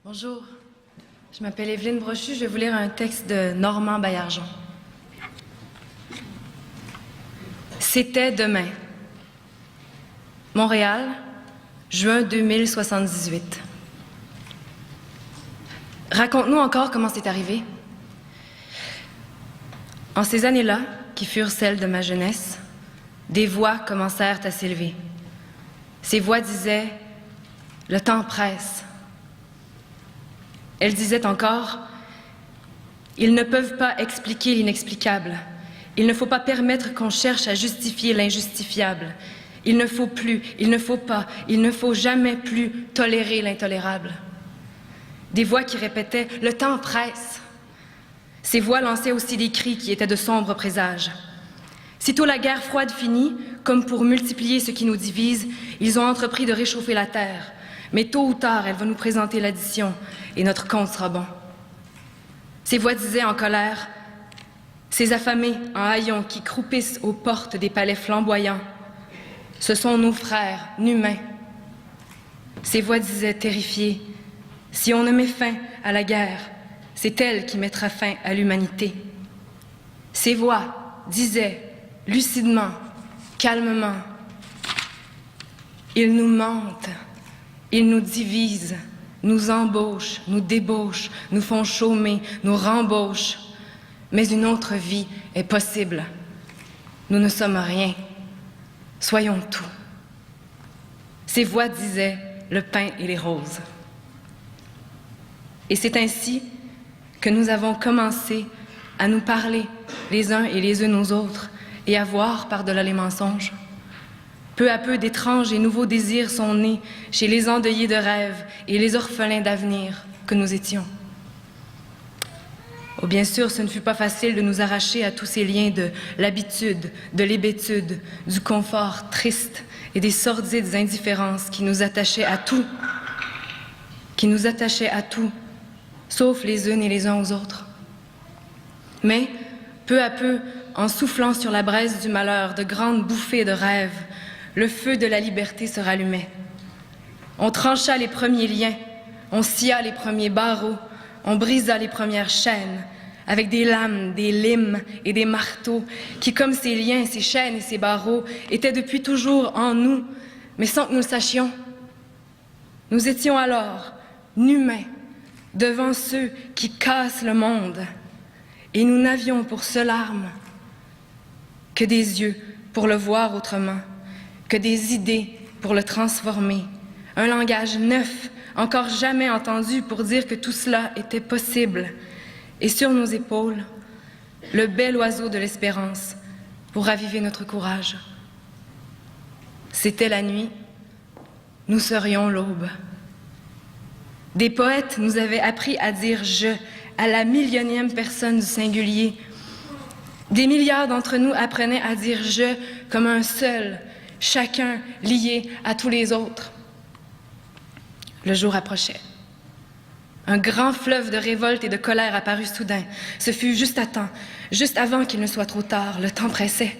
Bonjour, je m'appelle Evelyne Brochu, je vais vous lire un texte de Normand Baillargeon. C'était demain. Montréal, juin 2078. Raconte-nous encore comment c'est arrivé. En ces années-là, qui furent celles de ma jeunesse, des voix commencèrent à s'élever. Ces voix disaient « Le temps presse ». Elles disaient encore « Ils ne peuvent pas expliquer l'inexplicable. Il ne faut pas permettre qu'on cherche à justifier l'injustifiable. Il ne faut plus, il ne faut pas, il ne faut jamais plus tolérer l'intolérable. » Des voix qui répétaient « Le temps presse ». Ces voix lançaient aussi des cris qui étaient de sombres présages. Sitôt la guerre froide finie, comme pour multiplier ce qui nous divise, ils ont entrepris de réchauffer la terre. Mais tôt ou tard, elle va nous présenter l'addition et notre compte sera bon. Ces voix disaient en colère, ces affamés en haillons qui croupissent aux portes des palais flamboyants, ce sont nos frères, humains. Ces voix disaient terrifiées, si on ne met fin à la guerre, c'est elle qui mettra fin à l'humanité. Ces voix disaient lucidement, calmement, ils nous mentent. Ils nous divisent, nous embauchent, nous débauchent, nous font chômer, nous rembauchent. Mais une autre vie est possible. Nous ne sommes rien. Soyons tout. Ces voix disaient le pain et les roses. Et c'est ainsi que nous avons commencé à nous parler les uns et les unes aux autres et à voir par-delà les mensonges. Peu à peu, d'étranges et nouveaux désirs sont nés chez les endeuillés de rêves et les orphelins d'avenir que nous étions. Oh, bien sûr, ce ne fut pas facile de nous arracher à tous ces liens de l'habitude, de l'hébétude, du confort triste et des sordides indifférences qui nous attachaient à tout, sauf les unes et les uns aux autres. Mais, peu à peu, en soufflant sur la braise du malheur de grandes bouffées de rêves, le feu de la liberté se rallumait. On trancha les premiers liens, on scia les premiers barreaux, on brisa les premières chaînes, avec des lames, des limes et des marteaux qui, comme ces liens, ces chaînes et ces barreaux, étaient depuis toujours en nous, mais sans que nous le sachions. Nous étions alors humains devant ceux qui cassent le monde, et nous n'avions pour seule arme que des yeux pour le voir autrement, que des idées pour le transformer, un langage neuf, encore jamais entendu pour dire que tout cela était possible, et sur nos épaules, le bel oiseau de l'espérance pour raviver notre courage. C'était la nuit, nous serions l'aube. Des poètes nous avaient appris à dire « je » à la millionième personne du singulier. Des milliards d'entre nous apprenaient à dire « je » comme un seul, chacun lié à tous les autres. Le jour approchait. Un grand fleuve de révolte et de colère apparut soudain. Ce fut juste à temps, juste avant qu'il ne soit trop tard. Le temps pressait.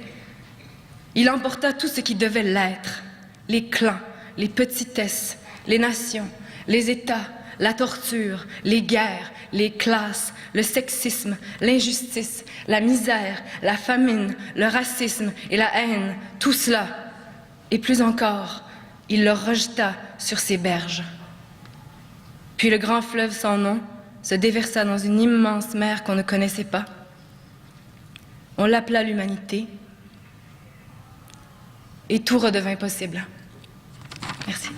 Il emporta tout ce qui devait l'être. Les clans, les petitesses, les nations, les États, la torture, les guerres, les classes, le sexisme, l'injustice, la misère, la famine, le racisme et la haine, tout cela. Et plus encore, il le rejeta sur ses berges. Puis le grand fleuve sans nom se déversa dans une immense mer qu'on ne connaissait pas. On l'appela l'humanité, et tout redevint possible. Merci.